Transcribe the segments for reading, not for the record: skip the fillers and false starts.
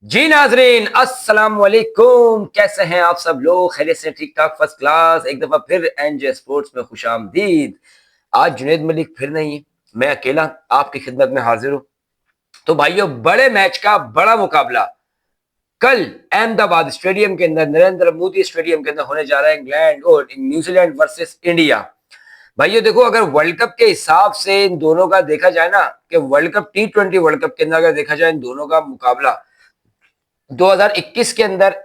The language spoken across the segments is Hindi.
जी नाजरीन, अस्सलाम वालेकुम। कैसे हैं आप सब लोग? खैरियत से? ठीक ठाक, फर्स्ट क्लास। एक दफा फिर एनजे स्पोर्ट्स में खुशामदीद। आज जुनेद मलिक फिर नहीं है, मैं अकेला आपकी खिदमत में हाजिर हूँ। तो भाइयों, बड़े मैच का बड़ा मुकाबला कल अहमदाबाद स्टेडियम के अंदर, नरेंद्र मोदी स्टेडियम के अंदर होने जा रहा है। इंग्लैंड और न्यूजीलैंड वर्सेस इंडिया। भाइयों देखो, अगर वर्ल्ड कप के हिसाब से इन दोनों का देखा जाए ना, कि world cup T20 world cup के अंदर अगर देखा जाए इन दोनों का मुकाबला 2021 के अंदर,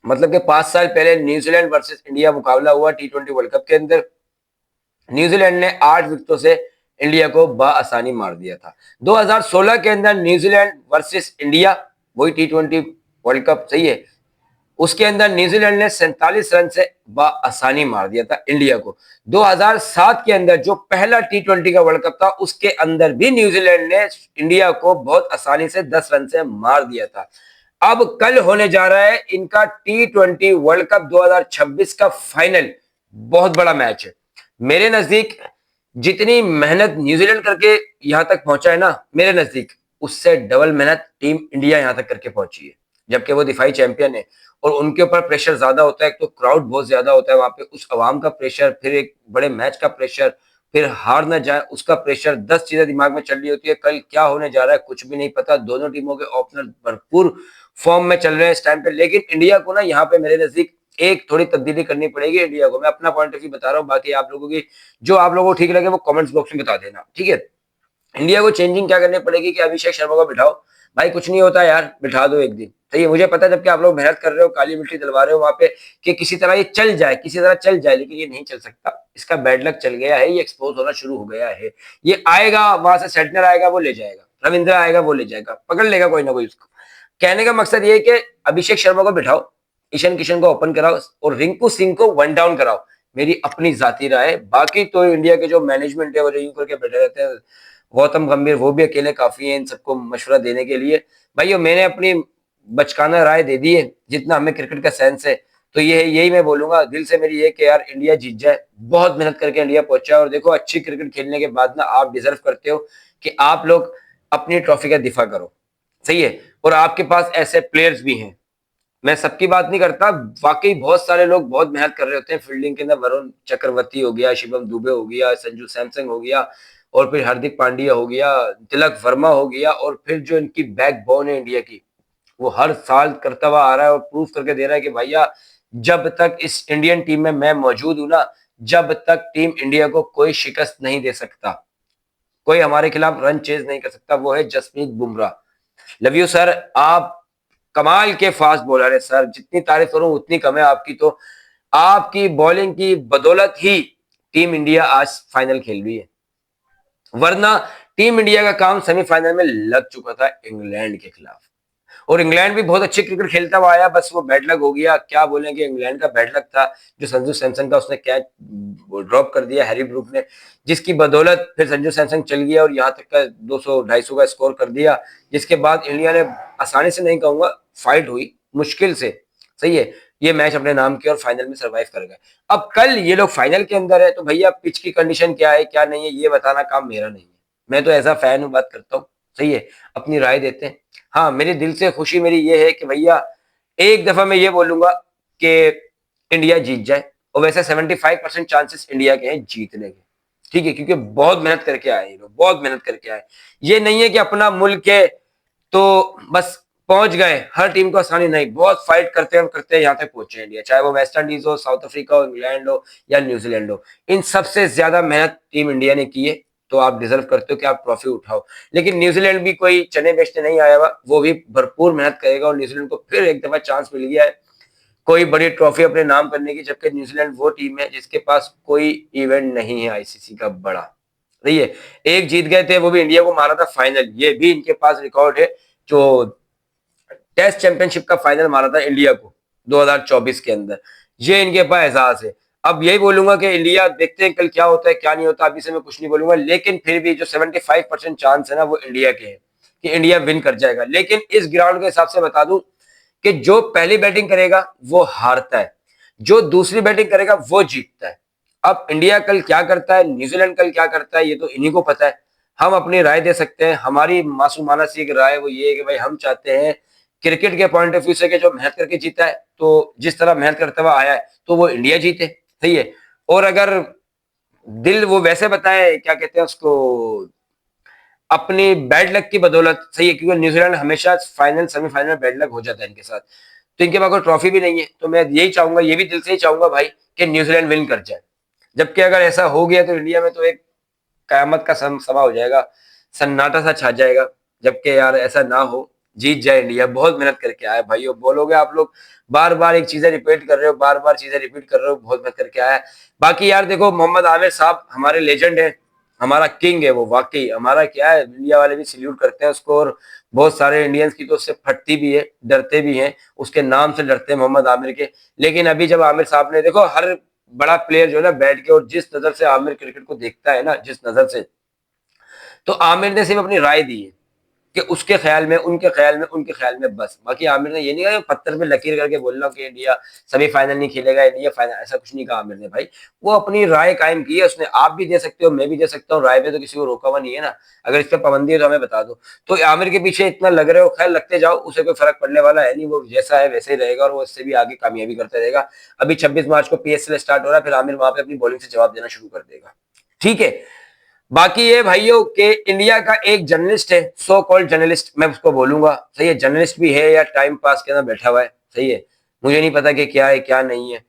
मतलब कि 5 साल पहले न्यूजीलैंड वर्सेस इंडिया मुकाबला हुआ T20 वर्ल्ड कप के अंदर। न्यूजीलैंड ने 8 विकेटों से इंडिया को बआसानी मार दिया था। 2016 के अंदर न्यूजीलैंड वर्सेस इंडिया, वही T20 वर्ल्ड कप, सही है, उसके अंदर न्यूजीलैंड ने 47 रन से बआसानी मार दिया था इंडिया को। 2007 के अंदर जो पहला T20 का वर्ल्ड कप था, उसके अंदर भी न्यूजीलैंड ने इंडिया को बहुत आसानी से 10 रन से मार दिया था। अब कल होने जा रहा है इनका T20 वर्ल्ड कप 2026 का फाइनल। बहुत बड़ा मैच है। मेरे नजदीक जितनी मेहनत न्यूजीलैंड करके यहां तक पहुंचा है ना, मेरे नजदीक उससे डबल मेहनत टीम इंडिया यहां तक करके पहुंची है। जबकि वो दिफाई चैंपियन है और उनके ऊपर प्रेशर ज्यादा होता है। एक तो क्राउड बहुत ज्यादा होता है वहां पे, उस अवाम का प्रेशर, फिर एक बड़े मैच का प्रेशर, फिर हार ना जाए उसका प्रेशर, 10 चीजें दिमाग में चल रही होती है। कल क्या होने जा रहा है कुछ भी नहीं पता। दोनों टीमों के ओपनर भरपूर फॉर्म में चल रहे हैं इस टाइम पे, लेकिन इंडिया को ना यहाँ पे मेरे नजदीक एक थोड़ी तब्दीली करनी पड़ेगी इंडिया को। मैं अपना पॉइंट ऑफ व्यू बता रहा हूँ, बाकी आप लोगों की जो आप लोगों को ठीक लगे वो कमेंट्स बॉक्स में बता देना, ठीक है। इंडिया को चेंजिंग क्या करनी पड़ेगी कि अभिषेक शर्मा को बिठाओ। भाई कुछ नहीं होता यार, बिठा दो एक दिन, सही है। मुझे पता है जबकि आप लोग मेहनत कर रहे हो, काली मिट्टी डलवा रहे हो वहां पे, कि किसी तरह ये चल जाए, किसी तरह चल जाए, लेकिन ये नहीं चल सकता। इसका बैड लक चल गया है, ये एक्सपोज होना शुरू हो गया है। ये आएगा वहां से, सेटनर आएगा वो ले जाएगा, रविंद्र आएगा वो ले जाएगा, पकड़ लेगा कोई ना कोई उसको। कहने का मकसद ये है कि अभिषेक शर्मा को बिठाओ, ईशान किशन को ओपन कराओ और रिंकू सिंह को वन डाउन कराओ। मेरी अपनी जाती राय है। बाकी तो इंडिया के जो मैनेजमेंट है वो जो यूं करके बैठे रहते हैं, गौतम गंभीर वो भी अकेले काफी हैं इन सबको मशवरा देने के लिए। भाइयों मैंने अपनी बचकाना राय दे दी है, जितना हमें क्रिकेट का सेंस है। तो ये है, यही मैं बोलूंगा दिल से मेरी, ये कि यार इंडिया जीत जाए। बहुत मेहनत करके इंडिया पहुंचा है और देखो अच्छी क्रिकेट खेलने के बाद ना आप डिजर्व करते हो कि आप लोग अपनी ट्रॉफी का दिफा करो, सही है। और आपके पास ऐसे प्लेयर्स भी हैं, मैं सबकी बात नहीं करता, वाकई बहुत सारे लोग बहुत मेहनत कर रहे होते हैं फील्डिंग के अंदर। वरुण चक्रवर्ती हो गया, शिवम दुबे हो गया, संजू सैमसंग हो गया, और फिर हार्दिक पांड्या हो गया, तिलक वर्मा हो गया, और फिर जो इनकी बैकबोन है इंडिया की, वो हर साल करता हुआ आ रहा है और प्रूफ करके दे रहा है कि भैया जब तक इस इंडियन टीम में मैं मौजूद हूं ना, जब तक टीम इंडिया को कोई शिकस्त नहीं दे सकता, कोई हमारे खिलाफ रन चेज नहीं कर सकता, वो है Jasprit Bumrah. Love you sir, आप कमाल के फास्ट बॉलर है सर। जितनी तारीफ करूं उतनी कम है आपकी। तो आपकी बॉलिंग की बदौलत ही टीम इंडिया आज फाइनल खेल रही है, वरना टीम इंडिया का काम सेमीफाइनल में लग चुका था इंग्लैंड के खिलाफ। और इंग्लैंड भी बहुत अच्छी क्रिकेट खेलता हुआ आया, बस वो बैड लक हो गया। क्या बोलेंगे, इंग्लैंड का बैड लक था जो संजू सैमसन का उसने कैच ड्रॉप कर दिया हैरी ब्रूक ने, जिसकी बदौलत फिर संजू सैमसन चल गया और यहाँ तक का 200-250 का स्कोर कर दिया। जिसके बाद इंडिया ने आसानी से नहीं कहूंगा, फाइट हुई मुश्किल से, सही है, ये मैच अपने नाम किया और फाइनल में सर्वाइव कर गए। अब कल ये लोग फाइनल के अंदर है, तो भैया पिच की कंडीशन क्या है क्या नहीं है ये बताना काम मेरा नहीं है। मैं तो ऐसा फैन हूं, बात करता हूँ, सही है, अपनी राय देते हैं। हाँ, मेरे दिल से खुशी मेरी ये है कि भैया एक दफा मैं ये बोलूंगा कि इंडिया जीत जाए। और वैसे 75% चांसेस इंडिया के हैं जीतने के, ठीक है, क्योंकि बहुत मेहनत करके आए ये लोग, बहुत मेहनत करके आए। ये नहीं है कि अपना मुल्क है तो बस पहुंच गए, हर टीम को आसानी नहीं, बहुत फाइट करते हैं करते यहाँ तक पहुंचे इंडिया, चाहे वो वेस्ट इंडीज हो, साउथ अफ्रीका हो, इंग्लैंड हो या न्यूजीलैंड हो। इन सबसे ज्यादा मेहनत टीम इंडिया ने की है, तो आप डिजर्व करते हो कि आप ट्रॉफी उठाओ। लेकिन न्यूजीलैंड भी कोई चने बेचने नहीं आया हुआ, वो भी भरपूर मेहनत करेगा और न्यूजीलैंड को फिर एक दफा चांस मिल गया है कोई बड़ी ट्रॉफी अपने नाम करने की। जबकि न्यूजीलैंड वो टीम है जिसके पास कोई इवेंट नहीं है आईसीसी का बड़ा, सही है। एक जीत गए थे, वो भी इंडिया को मारा था फाइनल, ये भी इनके पास रिकॉर्ड है। जो टेस्ट चैंपियनशिप का फाइनल मारा था इंडिया को 2024 के अंदर, ये इनके पास एहसास है। अब यही बोलूंगा कि इंडिया देखते हैं कल क्या होता है क्या नहीं होता, अभी से मैं कुछ नहीं बोलूंगा, लेकिन फिर भी जो 75% चांस है ना वो इंडिया के हैं कि इंडिया विन कर जाएगा। लेकिन इस ग्राउंड के हिसाब से बता दूं कि जो पहली बैटिंग करेगा वो हारता है, जो दूसरी बैटिंग करेगा वो जीतता है। अब इंडिया कल क्या करता है, न्यूजीलैंड कल क्या करता है, ये तो इन्हीं को पता है। हम अपनी राय दे सकते हैं, हमारी मासूमाना सी एक राय वो ये है कि भाई हम चाहते हैं क्रिकेट के पॉइंट ऑफ व्यू से कि जो मेहनत करके जीता है, तो जिस तरह मेहनत करता हुआ आया है तो वो इंडिया जीते, सही है। और अगर दिल वो वैसे बताए, क्या कहते हैं उसको, अपनी बैड लक की बदौलत, सही है, क्योंकि न्यूजीलैंड हमेशा फाइनल सेमीफाइनल बैड लक हो जाता है इनके साथ, तो इनके पास कोई ट्रॉफी भी नहीं है, तो मैं यही चाहूंगा, ये भी दिल से ही चाहूंगा भाई कि न्यूजीलैंड विन कर जाए। जबकि अगर ऐसा हो गया तो इंडिया में तो एक कयामत का समा हो जाएगा, सन्नाटा सा छा जाएगा। जबकि यार ऐसा ना हो, जीत जाए इंडिया, बहुत मेहनत करके आया भाइयों। बोलोगे आप लोग बार बार एक चीजें रिपीट कर रहे हो, बार बार चीजें रिपीट कर रहे हो, बहुत मेहनत करके आया है। बाकी यार देखो, मोहम्मद आमिर साहब हमारे लेजेंड है, हमारा किंग है वो, वाकई हमारा क्या है, इंडिया वाले भी सल्यूट करते हैं उसको, और बहुत सारे इंडियंस की तो उससे फटती भी है, डरते भी हैं, उसके नाम से डरते हैं मोहम्मद आमिर के। लेकिन अभी जब आमिर साहब ने, देखो हर बड़ा प्लेयर जो है ना बैठ के, और जिस नजर से आमिर क्रिकेट को देखता है ना, जिस नजर से, तो आमिर ने सिर्फ अपनी राय दी है कि उसके ख्याल में, उनके ख्याल में, उनके ख्याल में, बस। बाकी आमिर ने ये नहीं कहा पत्थर पे लकीर करके बोल रहा हूँ कि इंडिया सेमीफाइनल नहीं खेलेगा, इंडिया फाइनल, ऐसा कुछ नहीं कहा आमिर ने भाई। वो अपनी राय कायम की है उसने, आप भी दे सकते हो, मैं भी दे सकता हूँ, राय पे तो किसी को रोका हुआ नहीं है ना। अगर इस पर पाबंदी है तो हमें बता दो। तो आमिर के पीछे इतना लग रहे हो, खैर लगते जाओ, उसे कोई फर्क पड़ने वाला है नहीं, वो जैसा है वैसे ही रहेगा, और वो इससे भी आगे कामयाबी करता रहेगा। अभी 26 मार्च को PSL स्टार्ट हो रहा है, फिर आमिर वहां पे अपनी बॉलिंग से जवाब देना शुरू कर देगा, ठीक है। बाकी ये भाइयों के इंडिया का एक जर्नलिस्ट है, सो कॉल्ड जर्नलिस्ट मैं उसको बोलूंगा, सही है, जर्नलिस्ट भी है या टाइम पास के अंदर बैठा हुआ है, सही है, मुझे नहीं पता कि क्या है क्या नहीं है।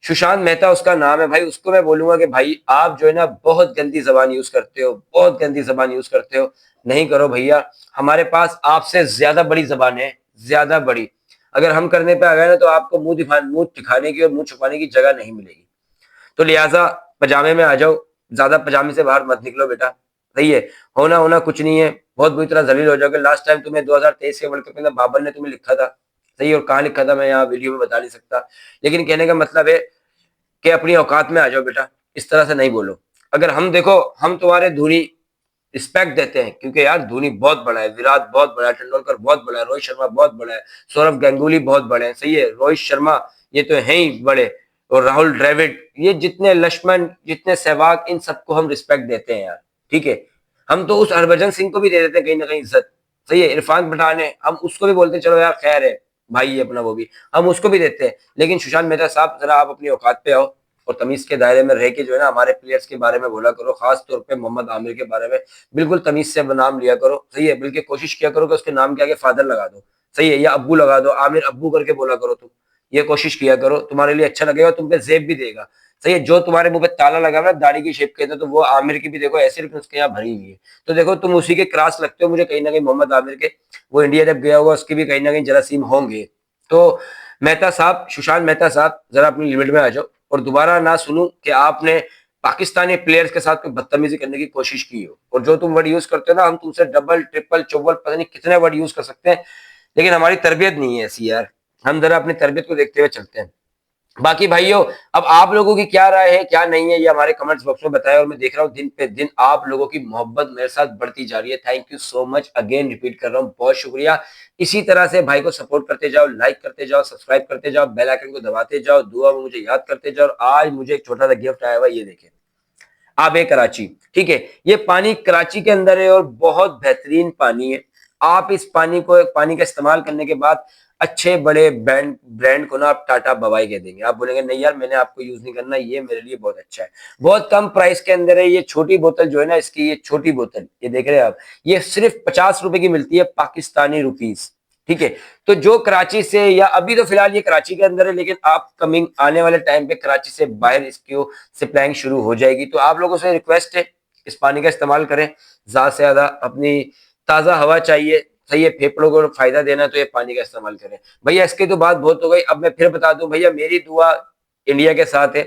सुशांत मेहता उसका नाम है भाई, उसको मैं बोलूंगा कि भाई आप जो है ना बहुत गंदी जबान यूज करते हो, बहुत गंदी जबान यूज करते हो, नहीं करो भैया। हमारे पास आपसे ज्यादा बड़ी जबान है, ज्यादा बड़ी। अगर हम करने पे आ गए ना तो आपको मुंह दिखाने की और मुंह छुपाने की जगह नहीं मिलेगी। तो लिहाजा पजामे में आ जाओ, ज्यादा पजामे से बाहर मत निकलो बेटा, सही है। होना होना कुछ नहीं है, बहुत बुरी तरह जलील हो जाओगे। लास्ट टाइम तुम्हें 2023 के वर्ल्ड कप के अंदर बाबर ने तुम्हें लिखा था, सही है, और कहाँ लिखा था मैं यहाँ वीडियो में बता नहीं सकता, लेकिन कहने का मतलब है कि अपनी औकात में आ जाओ बेटा, इस तरह से नहीं बोलो। अगर हम देखो, हम तुम्हारे धोनी रिस्पेक्ट देते हैं, क्योंकि यार धोनी बहुत बड़ा है, विराट बहुत बड़ा है, तेंदुलकर बहुत बड़ा है, रोहित शर्मा बहुत बड़ा है, सौरभ गांगुली बहुत बड़े हैं, सही है, रोहित शर्मा ये तो है ही बड़े, और राहुल द्रविड़, ये जितने लक्ष्मण, जितने सहवाग, इन सबको हम रिस्पेक्ट देते हैं यार, ठीक है। हम तो उस हरभजन सिंह को भी दे देते हैं कहीं ना कहीं इज्जत, सही है, इरफान पठान है, हम उसको भी बोलते हैं चलो यार खैर है भाई अपना, वो भी हम उसको भी देते हैं। लेकिन सुशांत मेहता साहब, जरा आप अपनी औकात पे आओ, और तमीज के दायरे में रह के जो है ना हमारे प्लेयर्स के बारे में बोला करो, खास तौर पे मोहम्मद आमिर के बारे में बिल्कुल तमीज से नाम लिया करो, सही है, बल्कि कोशिश किया करो कि उसके नाम के आगे फादर लगा दो, सही है, या अब्बू लगा दो, आमिर अब्बू करके बोला करो तुम, ये कोशिश किया करो, तुम्हारे लिए अच्छा लगेगा, तुम पे जेब भी देगा, सही है। जो तुम्हारे मुंह पे ताला लगा हुआ है दाढ़ी की शेप के, तो वो आमिर की भी देखो ऐसे, लेकिन उसके यहाँ भरी हुई है, तो देखो तुम उसी के क्रॉस लगते हो मुझे कहीं ना कहीं मोहम्मद आमिर के। वो इंडिया जब गया होगा उसके भी कहीं ना कहीं जरासीम होंगे। तो मेहता साहब, सुशांत मेहता साहब, जरा अपनी लिमिट में आ जाओ, और दोबारा ना सुनूं कि आपने पाकिस्तानी प्लेयर्स के साथ कोई बदतमीजी करने की कोशिश की हो। और जो तुम वर्ड यूज करते हो ना, हम तुमसे डबल ट्रिपल चौबल पता नहीं कितने वर्ड यूज कर सकते हैं, लेकिन हमारी तरबियत नहीं है ऐसी यार, हम जरा अपनी तरबियत को देखते हुए चलते हैं। बाकी भाइयों, अब आप लोगों की क्या राय है क्या नहीं है, ये हमारे कमेंट्स बॉक्स में बताएं। और मैं देख रहा हूँ दिन पे दिन आप लोगों की मोहब्बत मेरे साथ बढ़ती जा रही है, thank you so much, again repeat कर रहा हूँ, बहुत शुक्रिया। इसी तरह से भाई को सपोर्ट करते जाओ, लाइक करते जाओ, सब्सक्राइब करते जाओ, बेल आइकन को दबाते जाओ, दुआ में मुझे याद करते जाओ। और आज मुझे एक छोटा सा गिफ्ट आया हुआ, ये देखें, आबे कराची, ठीक है, ये पानी कराची के अंदर है और बहुत बेहतरीन पानी है। आप इस पानी को, पानी का इस्तेमाल करने के बाद अच्छे बड़े ब्रांड ब्रांड को ना आप टाटा बवाई कह देंगे, आप बोलेंगे नहीं यार मैंने आपको यूज नहीं करना, ये मेरे लिए बहुत अच्छा है। बहुत कम प्राइस के अंदर है, ये छोटी बोतल जो है ना इसकी, ये छोटी बोतल ये देख रहे हैं आप, ये सिर्फ 50 रुपए की मिलती है, पाकिस्तानी रुपीज, ठीक है। तो जो कराची से, या अभी तो फिलहाल ये कराची के अंदर है, लेकिन आप कमिंग आने वाले टाइम पे कराची से बाहर इसकी सप्लाइंग शुरू हो जाएगी। तो आप लोगों से रिक्वेस्ट है, इस पानी का इस्तेमाल करें ज्यादा से ज्यादा, अपनी ताजा हवा चाहिए, सही है, फेफड़ों को फायदा देना, तो ये पानी का इस्तेमाल करें भैया। इसकी तो बात बहुत हो गई, अब मैं फिर बता दूं भैया, मेरी दुआ इंडिया के साथ है,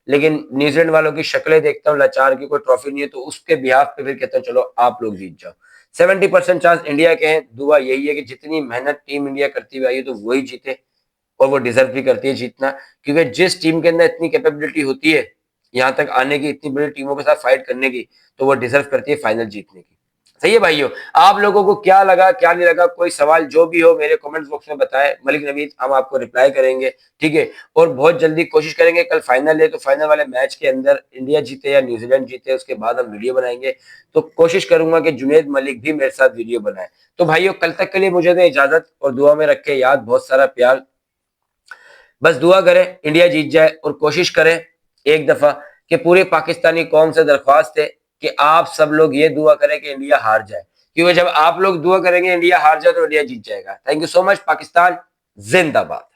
लेकिन न्यूजीलैंड वालों की शक्लें देखता हूँ लाचार की, कोई ट्रॉफी नहीं है, तो उसके बिहाफ पे फिर कहता हूँ चलो आप लोग जीत जाओ। 70% चांस इंडिया के हैं, दुआ यही है कि जितनी मेहनत टीम इंडिया करती हुई आई है तो वही जीते, और वो डिजर्व भी करती है जीतना, क्योंकि जिस टीम के अंदर इतनी कैपेबिलिटी होती है यहाँ तक आने की, इतनी बड़ी टीमों के साथ फाइट करने की, तो वो डिजर्व करती है फाइनल जीतने की, सही है भाइयों। आप लोगों को क्या लगा क्या नहीं लगा, कोई सवाल जो भी हो मेरे कमेंट्स बॉक्स में बताएं, मलिक नवीद हम आपको रिप्लाई करेंगे, ठीक है। और बहुत जल्दी कोशिश करेंगे, कल फाइनल है तो फाइनल वाले मैच के अंदर इंडिया जीते या न्यूजीलैंड जीते उसके बाद हम वीडियो बनाएंगे। तो कोशिश करूंगा कि जुनेद मलिक भी मेरे साथ वीडियो बनाए। तो भाइयों कल तक के लिए मुझे दें इजाजत और दुआ में रखे याद, बहुत सारा प्यार। बस दुआ करें इंडिया जीत जाए और कोशिश करें एक दफा कि पूरे पाकिस्तानी कौम से दरख्वास्त है कि आप सब लोग ये दुआ करें कि इंडिया हार जाए, क्योंकि जब आप लोग दुआ करेंगे इंडिया हार जाए तो इंडिया जीत जाएगा। Thank you so much. Pakistan जिंदाबाद।